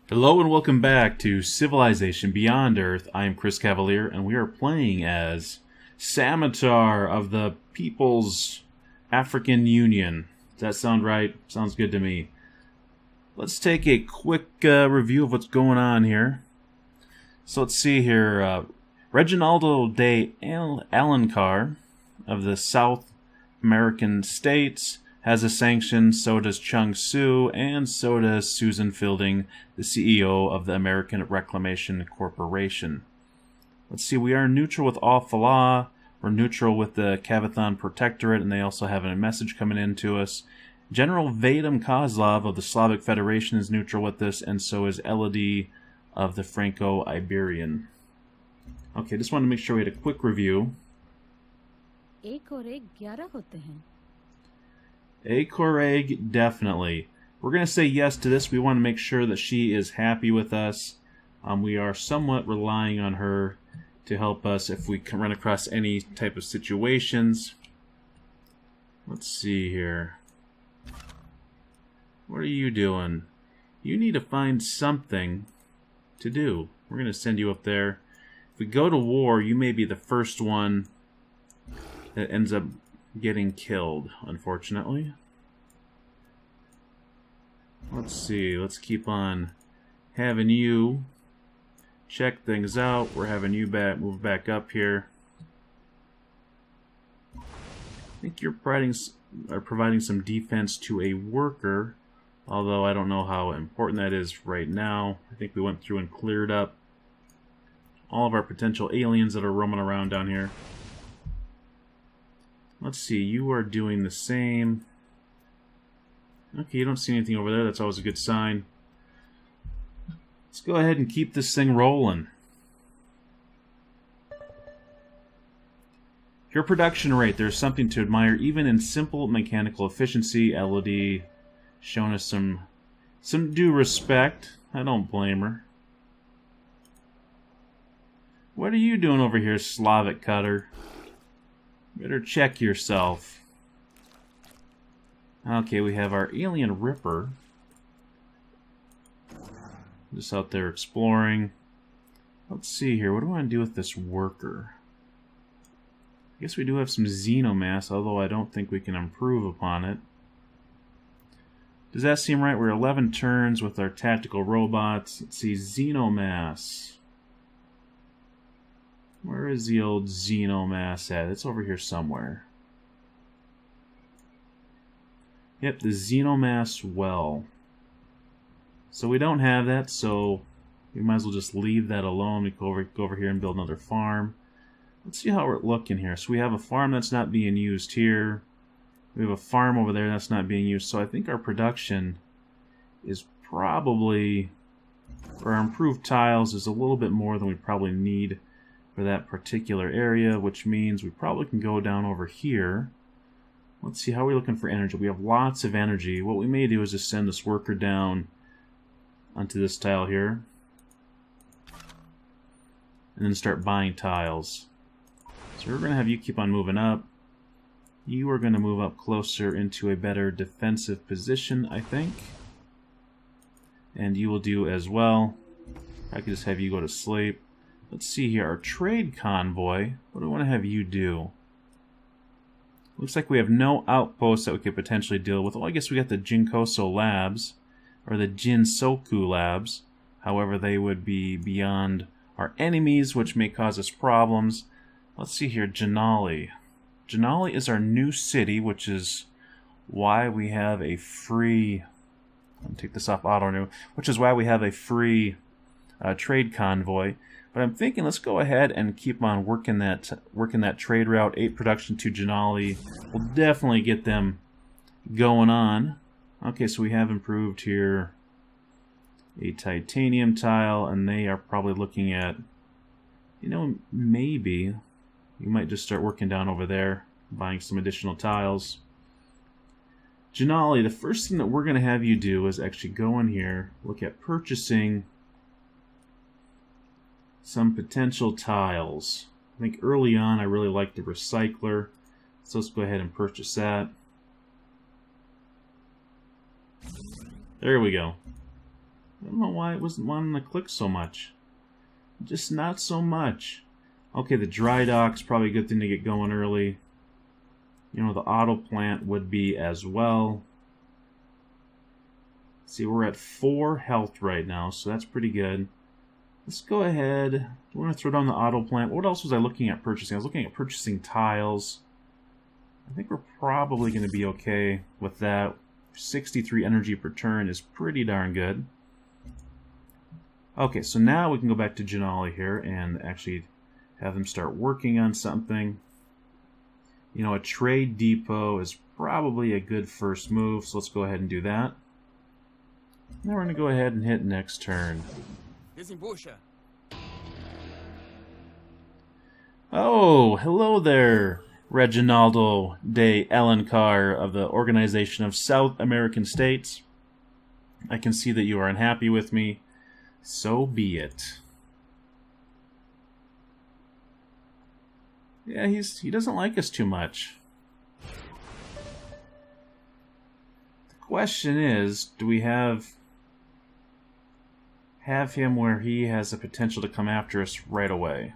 Hello and welcome back to Civilization Beyond Earth. I am Chris Cavalier, and we are playing as Samatar of the People's African Union. Does that sound right? Sounds good to me. Let's take a quick review of what's going on here. So let's see here. Reginaldo de Alencar of the South American states has a sanction, so does Chung Su, and so does Susan Fielding, the CEO of the American Reclamation Corporation. Let's see, we are neutral with Al Falah, we're neutral with the Kavathon Protectorate, and they also have a message coming in to us. General Vadim Kozlov of the Slavic Federation is neutral with this, and so is Elodie of the Franco-Iberian. Okay, just wanted to make sure we had a quick review. A Koreg, definitely. We're going to say yes to this. We want to make sure that she is happy with us. We are somewhat relying on her to help us if we can run across any type of situations. Let's see here. What are you doing? You need to find something to do. We're going to send you up there. If we go to war, you may be the first one that ends up getting killed, unfortunately. Let's see, let's keep on having you check things out. We're having you move back up here. I think you're providing some defense to a worker, although I don't know how important that is right now. I think we went through and cleared up all of our potential aliens that are roaming around down here. Let's see, you are doing the same. Okay, you don't see anything over there. That's always a good sign. Let's go ahead and keep this thing rolling. Your production rate, there's something to admire even in simple mechanical efficiency. Elodie showing us some due respect. I don't blame her. What are you doing over here, Slavic cutter? Better check yourself. Okay, we have our alien Ripper. Just out there exploring. Let's see here. What do I want to do with this worker? I guess we do have some xenomass, although I don't think we can improve upon it. Does that seem right? We're 11 turns with our tactical robots. Let's see, xenomass. Where is the old xenomass at? It's over here somewhere. Yep, the xenomass well. So we don't have that, so we might as well just leave that alone. We go over here and build another farm. Let's see how we're looking here. So we have a farm that's not being used here. We have a farm over there that's not being used. So I think our production is probably, for our improved tiles, is a little bit more than we probably need for that particular area, which means we probably can go down over here. Let's see, how are we looking for energy? We have lots of energy. What we may do is just send this worker down onto this tile here, and then start buying tiles. So we're going to have you keep on moving up. You are going to move up closer into a better defensive position, I think. And you will do as well. I could just have you go to sleep. Let's see here, our trade convoy. What do I want to have you do? Looks like we have no outposts that we could potentially deal with. Well, I guess we got the Jinkoso Labs, or the Jinsoku Labs. However, they would be beyond our enemies, which may cause us problems. Let's see here, Janali. Janali is our new city, which is why we have a free... Let me take this off auto-renew. Which is why we have a free trade convoy. But I'm thinking let's go ahead and keep on working that trade route. 8 production to Janali. We'll definitely get them going on. Okay, so we have improved here a titanium tile, and they are probably looking at, you know, maybe you might just start working down over there, buying some additional tiles. Janali, the first thing that we're going to have you do is actually go in here, look at purchasing some potential tiles. I think early on I really liked the recycler, so let's go ahead and purchase that. There we go. I don't know why it wasn't wanting to click so much. Just not so much. Okay, the dry dock's probably a good thing to get going early. You know, the auto plant would be as well. See, we're at 4 health right now, so that's pretty good. Let's go ahead. We're going to throw down the auto plant. What else was I looking at purchasing? I was looking at purchasing tiles. I think we're probably going to be okay with that. 63 energy per turn is pretty darn good. Okay, so now we can go back to Janali here and actually have them start working on something. You know, a trade depot is probably a good first move, so let's go ahead and do that. Now we're going to go ahead and hit next turn. Oh, hello there, Reginaldo de Alencar of the Organization of South American States. I can see that you are unhappy with me. So be it. Yeah, he doesn't like us too much. The question is, do we have him where he has the potential to come after us right away?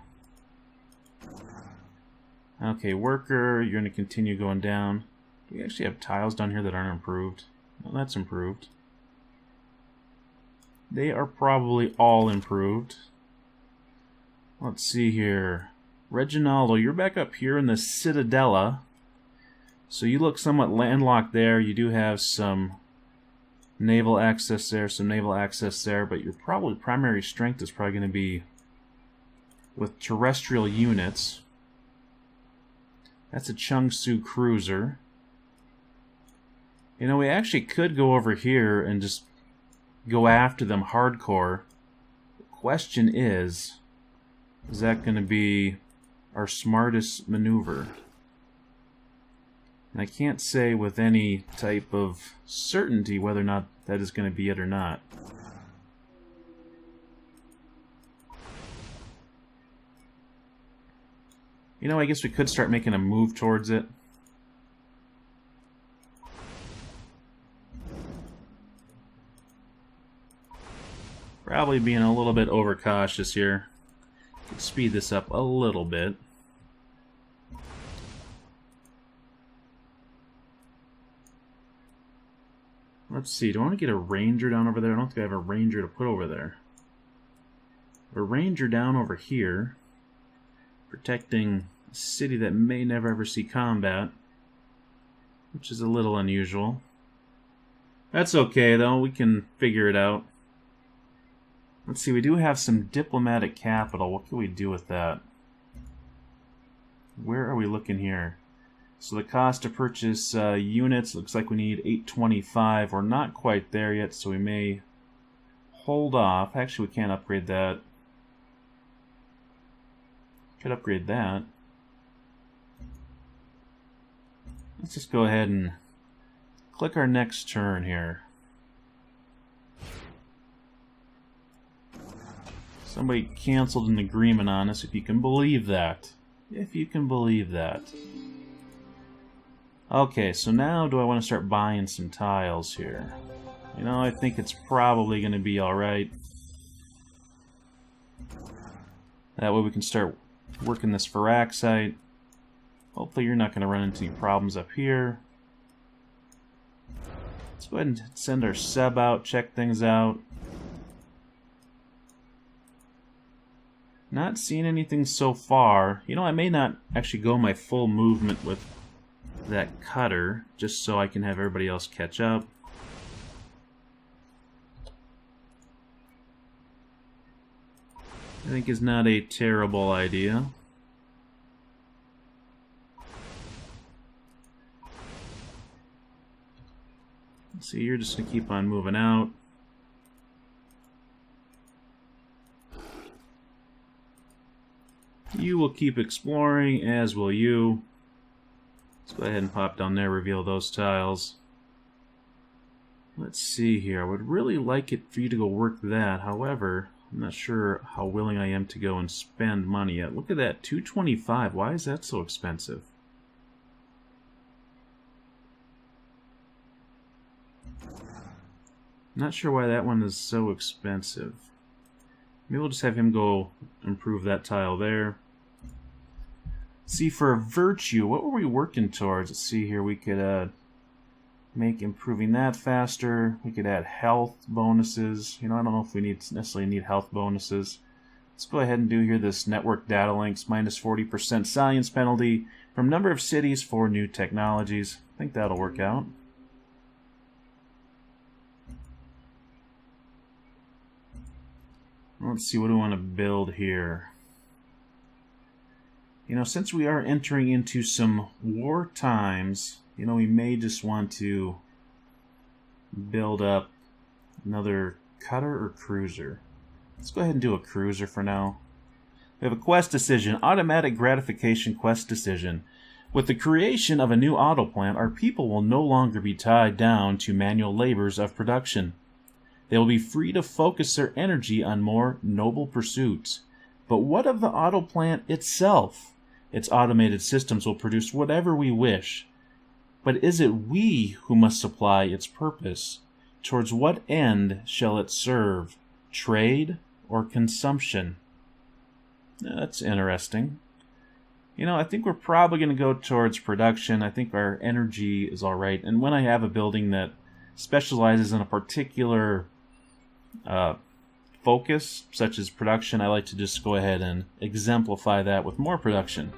Okay, worker, you're going to continue going down. Do we actually have tiles down here that aren't improved? No, that's improved. They are probably all improved. Let's see here. Reginaldo, you're back up here in the Citadella. So you look somewhat landlocked there. You do have some naval access there, but your probably primary strength is probably going to be with terrestrial units. That's a Changsu cruiser. You know, we actually could go over here and just go after them hardcore. The question is that going to be our smartest maneuver? And I can't say with any type of certainty whether or not that is going to be it or not. You know, I guess we could start making a move towards it. Probably being a little bit overcautious here. Could speed this up a little bit. Let's see, do I want to get a ranger down over there? I don't think I have a ranger to put over there. A ranger down over here, protecting a city that may never ever see combat, which is a little unusual. That's okay though, we can figure it out. Let's see, we do have some diplomatic capital. What can we do with that? Where are we looking here? So the cost to purchase units, looks like we need 825. We're not quite there yet, so we may hold off. Actually, we can't upgrade that. Could upgrade that. Let's just go ahead and click our next turn here. Somebody canceled an agreement on us, if you can believe that. If you can believe that. Okay, so now do I want to start buying some tiles here? You know, I think it's probably going to be alright. That way we can start working this Firaxite. Hopefully you're not going to run into any problems up here. Let's go ahead and send our sub out, check things out. Not seeing anything so far. You know, I may not actually go my full movement with that cutter, just so I can have everybody else catch up. I think is not a terrible idea. So you're just going to keep on moving out. You will keep exploring, as will you. Let's go ahead and pop down there, reveal those tiles. Let's see here. I would really like it for you to go work that. However, I'm not sure how willing I am to go and spend money yet. Look at that, 225. Why is that so expensive? Not sure why that one is so expensive. Maybe we'll just have him go improve that tile there. See, for a virtue, what were we working towards? Let's see here. We could make improving that faster. We could add health bonuses. You know, I don't know if we necessarily need health bonuses. Let's go ahead and do here this network data links, minus 40% science penalty from number of cities for new technologies. I think that'll work out. Let's see, what do we want to build here? You know, since we are entering into some war times, you know, we may just want to build up another cutter or cruiser. Let's go ahead and do a cruiser for now. We have a quest decision, automatic gratification quest decision. With the creation of a new auto plant, our people will no longer be tied down to manual labors of production. They will be free to focus their energy on more noble pursuits. But what of the auto plant itself? Its automated systems will produce whatever we wish. But is it we who must supply its purpose? Towards what end shall it serve? Trade or consumption? That's interesting. You know, I think we're probably going to go towards production. I think our energy is all right. And when I have a building that specializes in a particular focus, such as production, I like to just go ahead and exemplify that with more production.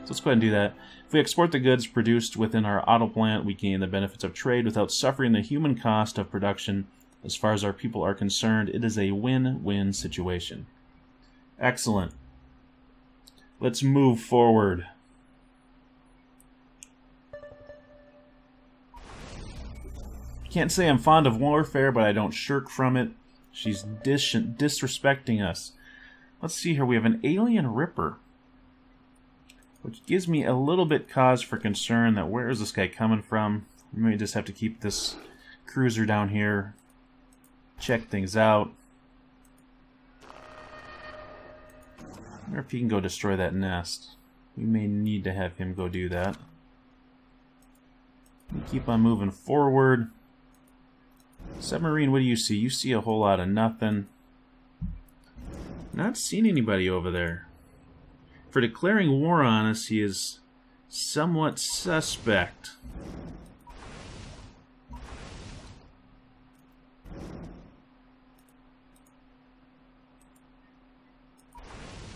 So let's go ahead and do that. If we export the goods produced within our auto plant, we gain the benefits of trade without suffering the human cost of production. As far as our people are concerned, it is a win-win situation. Excellent. Let's move forward. Can't say I'm fond of warfare, but I don't shirk from it. She's disrespecting us. Let's see here. We have an alien ripper, which gives me a little bit cause for concern that where is this guy coming from? We may just have to keep this cruiser down here, check things out. I wonder if he can go destroy that nest. We may need to have him go do that. We keep on moving forward. Submarine, what do you see? You see a whole lot of nothing. Not seeing anybody over there. For declaring war on us, he is somewhat suspect.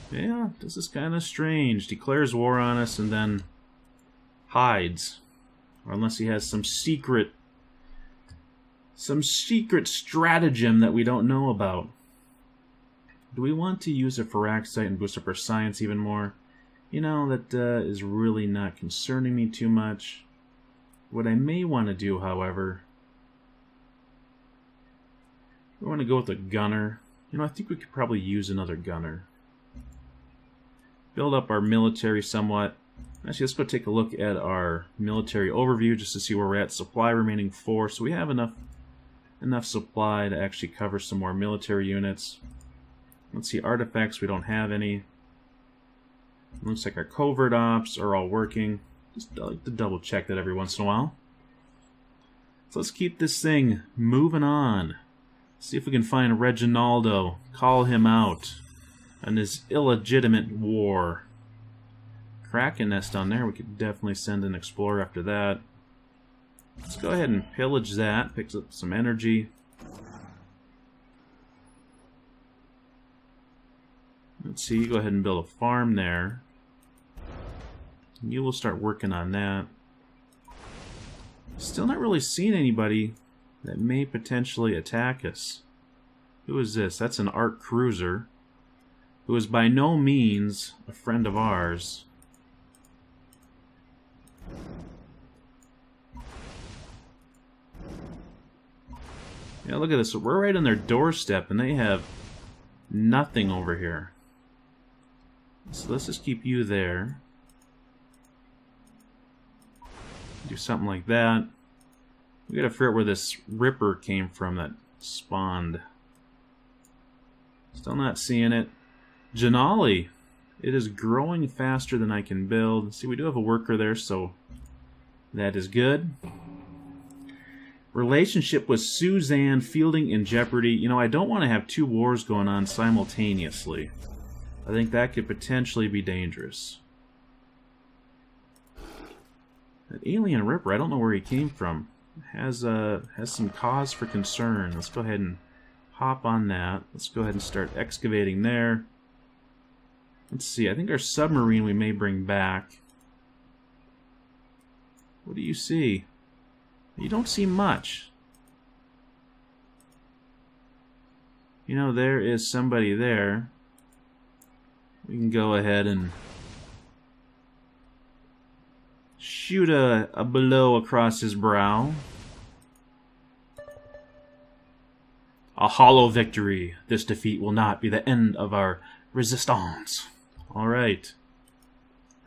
Yeah, this is kind of strange. Declares war on us and then hides. Or unless he has some secret stratagem that we don't know about. Do we want to use a Firaxite and boost up our science even more? You know, that is really not concerning me too much. What I may want to do, however, we want to go with a gunner. You know, I think we could probably use another gunner. Build up our military somewhat. Actually, let's go take a look at our military overview just to see where we're at. Supply remaining 4, so we have enough supply to actually cover some more military units. Let's see, artifacts, we don't have any. Looks like our covert ops are all working. Just like to double check that every once in a while. So let's keep this thing moving on. See if we can find Reginaldo, call him out on his illegitimate war. Kraken nest on there, we could definitely send an explorer after that. Let's go ahead and pillage that, picks up some energy. Let's see, you go ahead and build a farm there. You will start working on that. Still not really seeing anybody that may potentially attack us. Who is this? That's an ARC cruiser, who is by no means a friend of ours. Yeah, look at this. We're right on their doorstep, and they have nothing over here. So let's just keep you there. Do something like that. We gotta figure out where this Ripper came from that spawned. Still not seeing it. Janali. It is growing faster than I can build. See, we do have a worker there, so that is good. Relationship with Suzanne Fielding in jeopardy. You know, I don't want to have two wars going on simultaneously. I think that could potentially be dangerous. That alien Ripper, I don't know where he came from. Has some cause for concern. Let's go ahead and hop on that. Let's go ahead and start excavating there. Let's see, I think our submarine we may bring back. What do you see? You don't see much. You know, there is somebody there. We can go ahead and shoot a blow across his brow. A hollow victory. This defeat will not be the end of our resistance. Alright.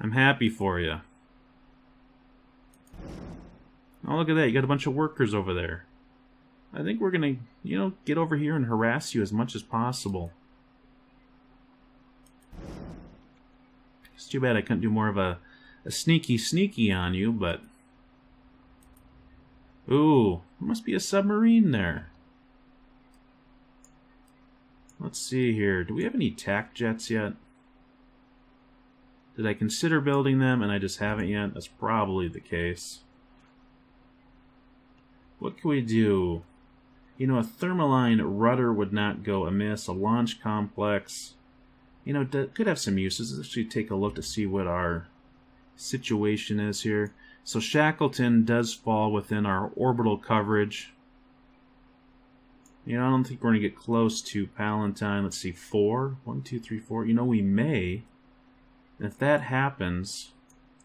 I'm happy for you. Oh, look at that. You got a bunch of workers over there. I think we're going to, you know, get over here and harass you as much as possible. It's too bad I couldn't do more of a sneaky on you, but... Ooh, there must be a submarine there. Let's see here. Do we have any attack jets yet? Did I consider building them and I just haven't yet? That's probably the case. What can we do? You know, a thermaline rudder would not go amiss. A launch complex. You know, could have some uses. Let's actually take a look to see what our situation is here. So Shackleton does fall within our orbital coverage. You know, I don't think we're going to get close to Palatine. Let's see, 4? 1, 2, 3, 4. You know, we may. And if that happens...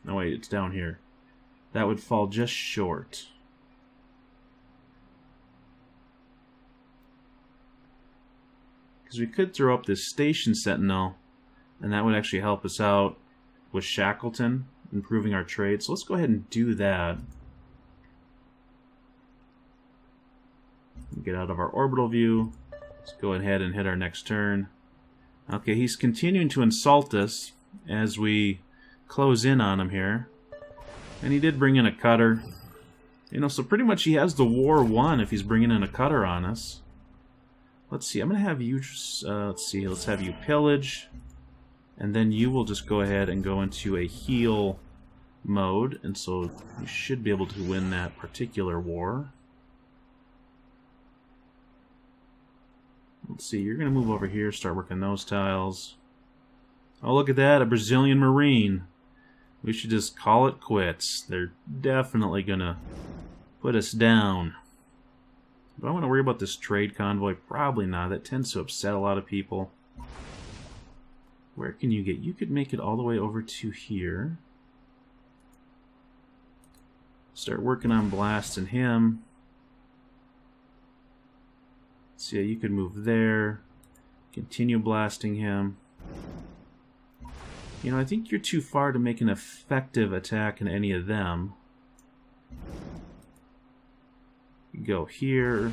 No, wait, it's down here. That would fall just short. Because we could throw up this Station Sentinel, and that would actually help us out with Shackleton, improving our trade. So let's go ahead and do that. Get out of our orbital view. Let's go ahead and hit our next turn. Okay, he's continuing to insult us as we close in on him here. And he did bring in a cutter. You know, so pretty much he has the war won if he's bringing in a cutter on us. Let's see, I'm going to have you, let's have you pillage. And then you will just go ahead and go into a heal mode. And so you should be able to win that particular war. Let's see, you're going to move over here, start working those tiles. Oh, look at that, a Brazilian Marine. We should just call it quits. They're definitely going to put us down. Do I want to worry about this trade convoy? Probably not. That tends to upset a lot of people. Where can you get? You could make it all the way over to here. Start working on blasting him. So yeah, you could move there. Continue blasting him. You know, I think you're too far to make an effective attack in any of them. Go here.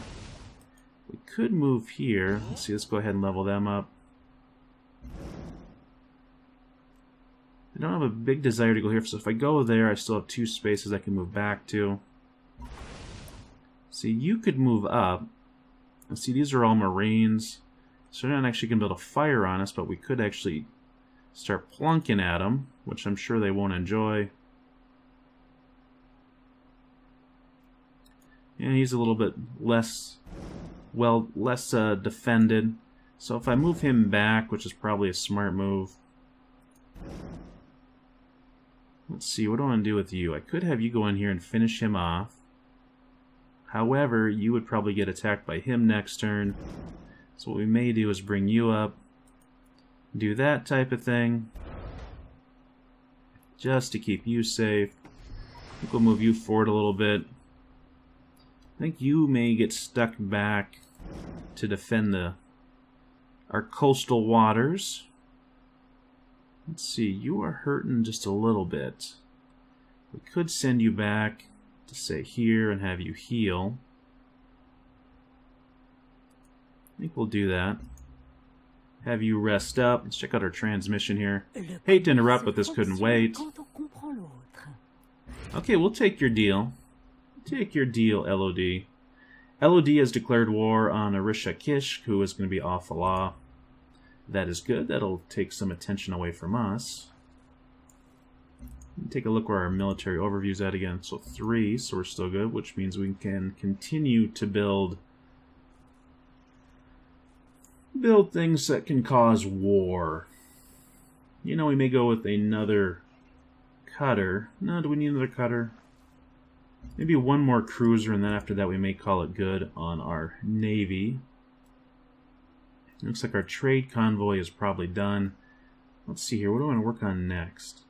We could move here. Let's see, let's go ahead and level them up. I don't have a big desire to go here, so if I go there, I still have 2 spaces I can move back to. See, you could move up. And see, these are all Marines. So they're not actually going to be able to fire on us, but we could actually start plunking at them, which I'm sure they won't enjoy. And he's a little bit less, well, less defended. So if I move him back, which is probably a smart move. Let's see, what do I want to do with you? I could have you go in here and finish him off. However, you would probably get attacked by him next turn. So what we may do is bring you up. Do that type of thing. Just to keep you safe. I think we'll move you forward a little bit. I think you may get stuck back to defend our coastal waters. Let's see, you are hurting just a little bit. We could send you back to say here and have you heal. I think we'll do that. Have you rest up. Let's check out our transmission here. Hate to interrupt, but this couldn't wait. Okay, we'll take your deal. Take your deal, LOD. LOD has declared war on Arisha Kish, who is going to be off the law. That is good. That'll take some attention away from us. Take a look where our military overview is at again. So 3, so we're still good, which means we can continue to build things that can cause war. You know, we may go with another cutter. No, do we need another cutter? Maybe one more cruiser, and then after that we may call it good on our Navy. Looks like our trade convoy is probably done. Let's see here. What do I want to work on next?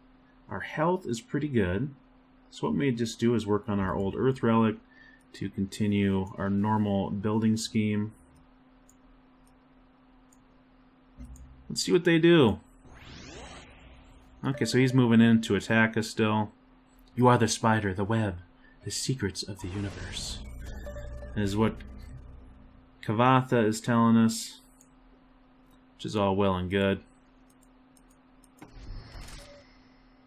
Our health is pretty good. So what we may just do is work on our old Earth relic to continue our normal building scheme. Let's see what they do. Okay, so he's moving in to attack us still. You are the spider, the web, the secrets of the universe. That is what Kavatha is telling us, which is all well and good.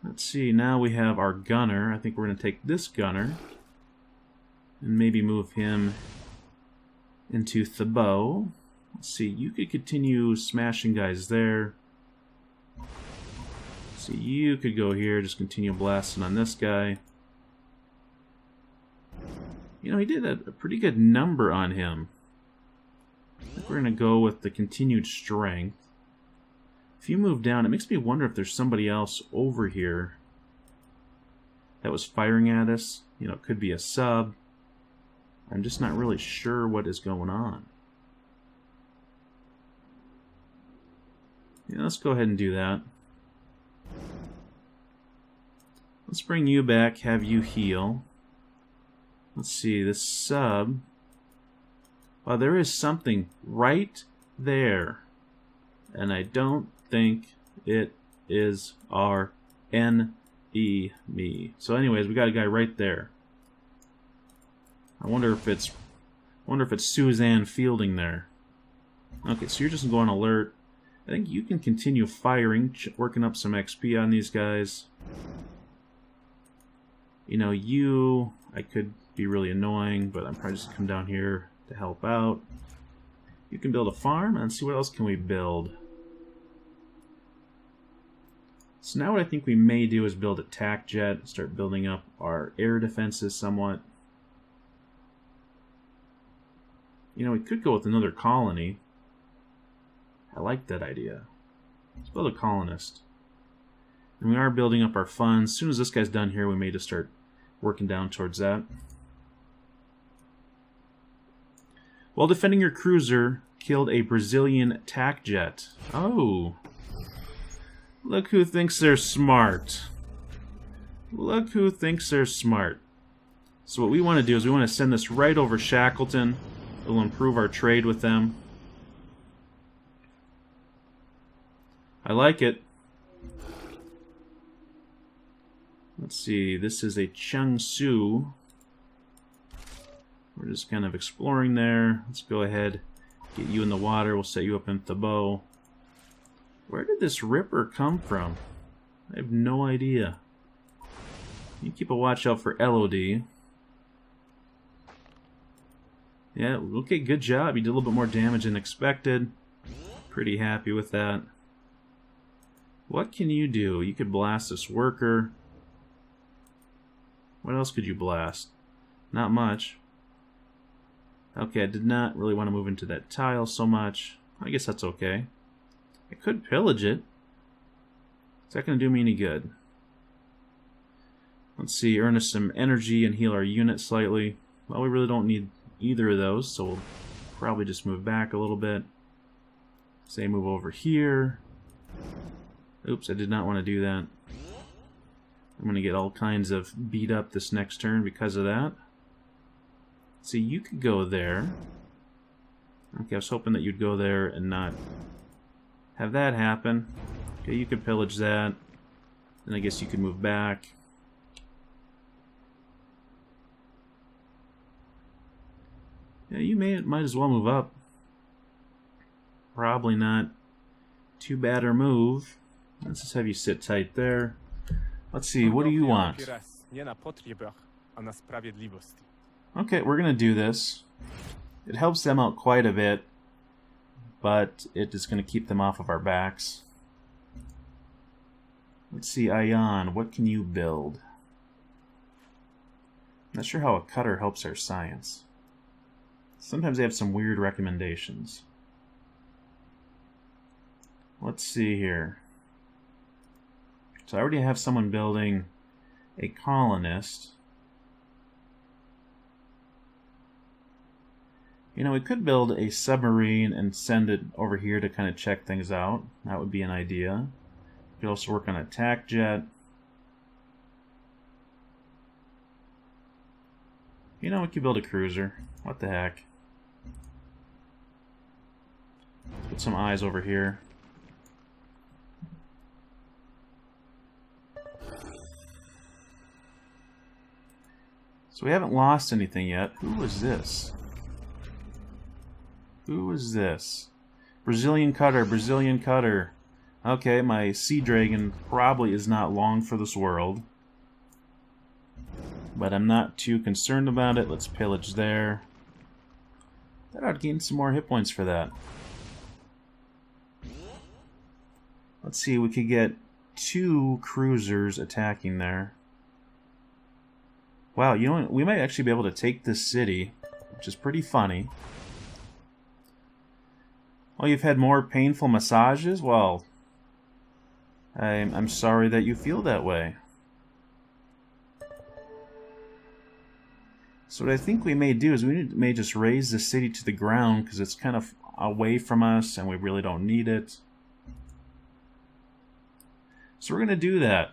Let's see, now we have our gunner. I think we're going to take this gunner and maybe move him into Thebault. Let's see, you could continue smashing guys there. Let's see, you could go here, just continue blasting on this guy. You know, he did a pretty good number on him. I think we're going to go with the continued strength. If you move down, it makes me wonder if there's somebody else over here that was firing at us. You know, it could be a sub. I'm just not really sure what is going on. Yeah, let's go ahead and do that. Let's bring you back, have you heal. Let's see, this sub. Wow, there is something right there. And I don't think it is our enemy. So anyways, we got a guy right there. I wonder if it's Suzanne Fielding there. Okay, so you're just going alert. I think you can continue firing, working up some XP on these guys. You know, I could be really annoying, but I'm probably just gonna come down here to help out. You can build a farm and see what else can we build. So now what I think we may do is build a tac jet, start building up our air defenses somewhat. You know, we could go with another colony. I like that idea. Let's build a colonist. And we are building up our funds. As soon as this guy's done here, we may just start working down towards that. While defending your cruiser, killed a Brazilian tac jet. Oh. Look who thinks they're smart. Look who thinks they're smart. So what we want to do is we want to send this right over Shackleton. It will improve our trade with them. I like it. Let's see, this is a Changsu. We're just kind of exploring there. Let's go ahead, get you in the water. We'll set you up in Thebault. Where did this Ripper come from? I have no idea. You keep a watch out for LOD. Yeah, okay, good job. You did a little bit more damage than expected. Pretty happy with that. What can you do? You could blast this worker. What else could you blast? Not much. Okay, I did not really want to move into that tile so much. I guess that's okay. I could pillage it. Is that going to do me any good? Let's see, earn us some energy and heal our unit slightly. Well, we really don't need either of those, so we'll probably just move back a little bit. Say move over here. Oops, I did not want to do that. I'm going to get all kinds of beat up this next turn because of that. See, you could go there. Okay, I was hoping that you'd go there and not have that happen. Okay, you could pillage that. And I guess you could move back. Yeah, you might as well move up. Probably not too bad a move. Let's just have you sit tight there. Let's see, what do you want? Okay, we're gonna do this. It helps them out quite a bit, but it is going to keep them off of our backs. Let's see, Ion, what can you build? Not sure how a cutter helps our science. Sometimes they have some weird recommendations. Let's see here. So I already have someone building a colonist. You know, we could build a submarine and send it over here to kind of check things out. That would be an idea. We could also work on an attack jet. You know, we could build a cruiser. What the heck? Put some eyes over here. So we haven't lost anything yet. Who is this? Who is this? Brazilian cutter, Brazilian cutter. Okay, my sea dragon probably is not long for this world. But I'm not too concerned about it. Let's pillage there. That ought to gain some more hit points for that. Let's see, we could get 2 cruisers attacking there. Wow, you know what? We might actually be able to take this city, which is pretty funny. Oh, you've had more painful massages? Well, I'm sorry that you feel that way. So what I think we may do is we may just raise the city to the ground because it's kind of away from us and we really don't need it. So we're going to do that.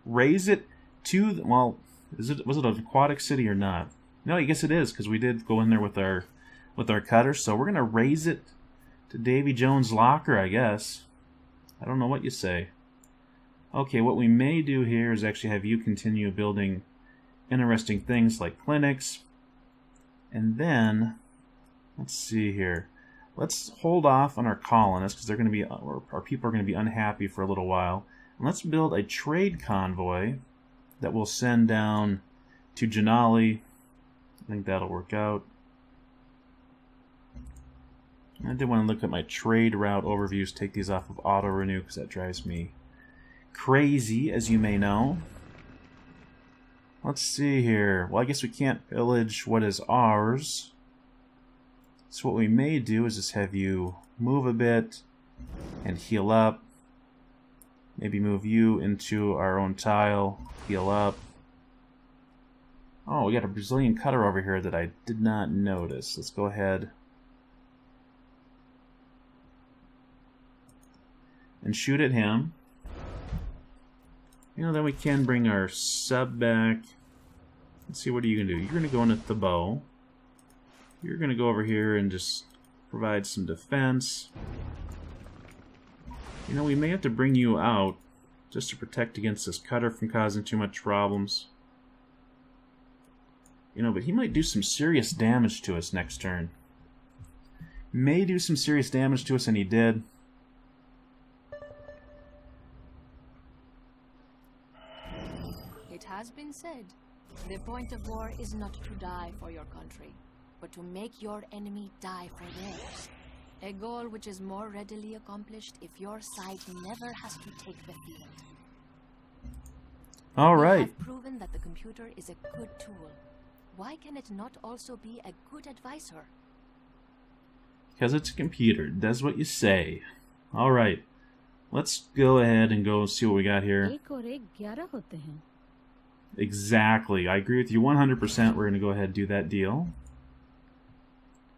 Raise it to the, well, was it an aquatic city or not? No, I guess it is because we did go in there with our cutter. So we're going to raise it to Davy Jones' locker, I guess. I don't know what you say. Okay, what we may do here is actually have you continue building interesting things like clinics. And then, let's see here. Let's hold off on our colonists because they're going to be, or our people are going to be unhappy for a little while. And let's build a trade convoy that we'll send down to Janali. I think that'll work out. I did want to look at my trade route overviews, take these off of auto renew because that drives me crazy, as you may know. Let's see here. Well, I guess we can't pillage what is ours. So what we may do is just have you move a bit and heal up. Maybe move you into our own tile, heal up. Oh, we got a Brazilian cutter over here that I did not notice. Let's go ahead and shoot at him. You know, then we can bring our sub back. Let's see, what are you going to do? You're going to go in at the bow. You're going to go over here and just provide some defense. You know, we may have to bring you out just to protect against this cutter from causing too much problems. You know, but he might do some serious damage to us next turn. May do some serious damage to us, and he did. It has been said, the point of war is not to die for your country, but to make your enemy die for theirs. A goal which is more readily accomplished if your side never has to take the field. All right. You have proven that the computer is a good tool. Why can it not also be a good advisor? Because it's a computer. It does what you say. All right. Let's go ahead and go see what we got here. Exactly. I agree with you 100%. We're going to go ahead and do that deal.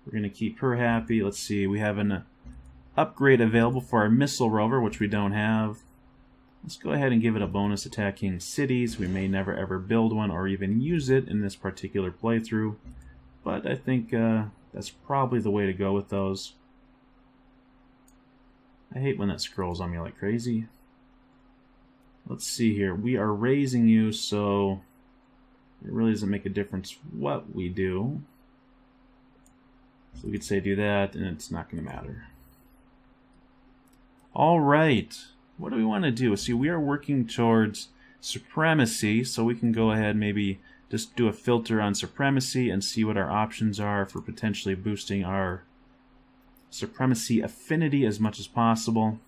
We're going to keep her happy. Let's see. We have an upgrade available for our missile rover, which we don't have. Let's go ahead and give it a bonus attacking cities. We may never ever build one or even use it in this particular playthrough, but I think that's probably the way to go with those. I hate when that scrolls on me like crazy. Let's see here. We are raising you, so it really doesn't make a difference what we do. So we could say do that, and it's not going to matter. All right. What do we want to do? See, we are working towards supremacy, so we can go ahead and maybe just do a filter on supremacy and see what our options are for potentially boosting our supremacy affinity as much as possible.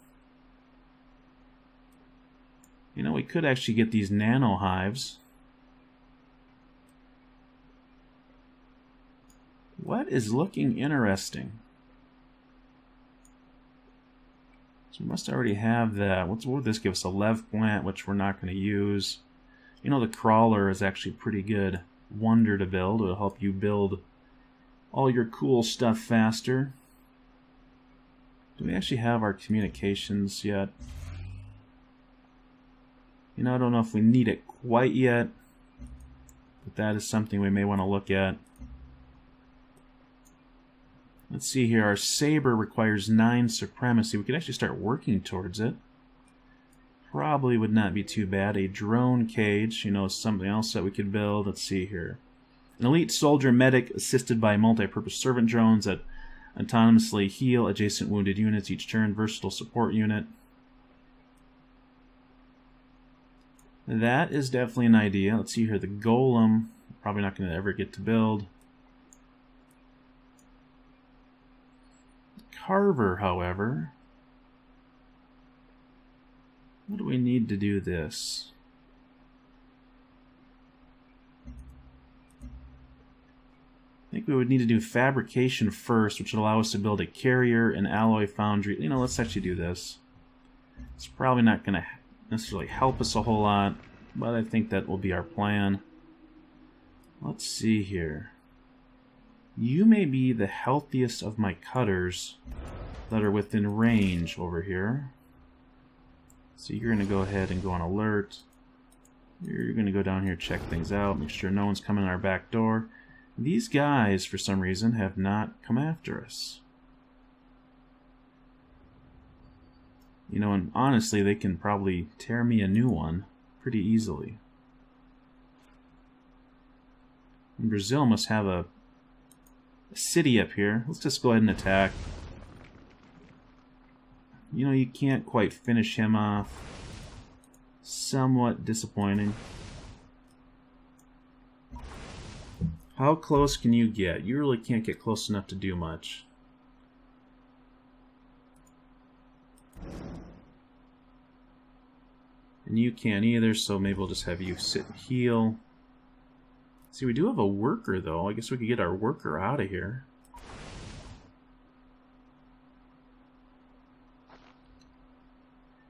You know, we could actually get these nano hives. What is looking interesting? So we must already have that. What would this give us? A lev plant, which we're not going to use. You know, the crawler is actually pretty good wonder to build. It'll help you build all your cool stuff faster. Do we actually have our communications yet? You know, I don't know if we need it quite yet, but that is something we may want to look at. Let's see here. Our saber requires 9 supremacy. We could actually start working towards it. Probably would not be too bad. A drone cage, you know, something else that we could build. Let's see here. An elite soldier medic assisted by multi-purpose servant drones that autonomously heal adjacent wounded units each turn. Versatile support unit. That is definitely an idea. Let's see here. The golem, probably not going to ever get to build. Carver, however. What do we need to do this? I think we would need to do fabrication first, which would allow us to build a carrier, an alloy foundry. You know, let's actually do this. It's probably not going to necessarily help us a whole lot, but I think that will be our plan. Let's see here. You may be the healthiest of my cutters that are within range over here. So you're going to go ahead and go on alert. You're going to go down here, check things out, make sure no one's coming in our back door. These guys, for some reason, have not come after us. You know, and honestly, they can probably tear me a new one pretty easily. And Brazil must have a city up here. Let's just go ahead and attack. You know, you can't quite finish him off. Somewhat disappointing. How close can you get? You really can't get close enough to do much. And you can't either, so maybe we'll just have you sit and heal. See, we do have a worker, though. I guess we could get our worker out of here.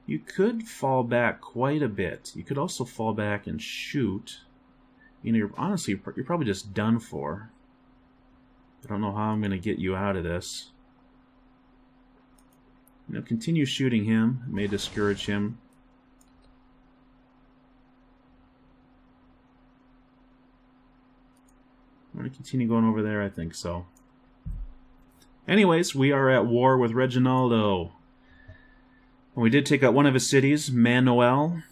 You could fall back quite a bit. You could also fall back and shoot. You know, honestly, you're probably just done for. I don't know how I'm going to get you out of this. You know, continue shooting him. It may discourage him. I'm going to continue going over there, I think so. Anyways, we are at war with Reginaldo. And we did take out one of his cities, Manuel.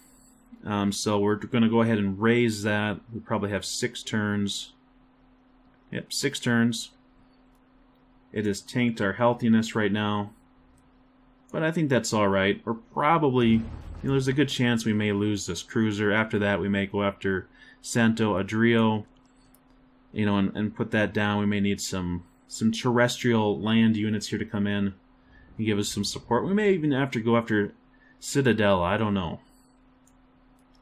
So we're going to go ahead and raise that. We probably have 6 turns. Yep, 6 turns. It has tanked our healthiness right now. But I think that's alright. Or probably, you know, there's a good chance we may lose this cruiser. After that, we may go after Santo Adrio. You know, and put that down. We may need some terrestrial land units here to come in and give us some support. We may even have to go after Citadel. I don't know.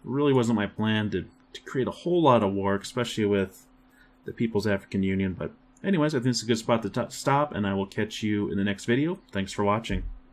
It really wasn't my plan to create a whole lot of war, especially with the People's African Union. But anyways, I think it's a good spot to stop, and I will catch you in the next video. Thanks for watching.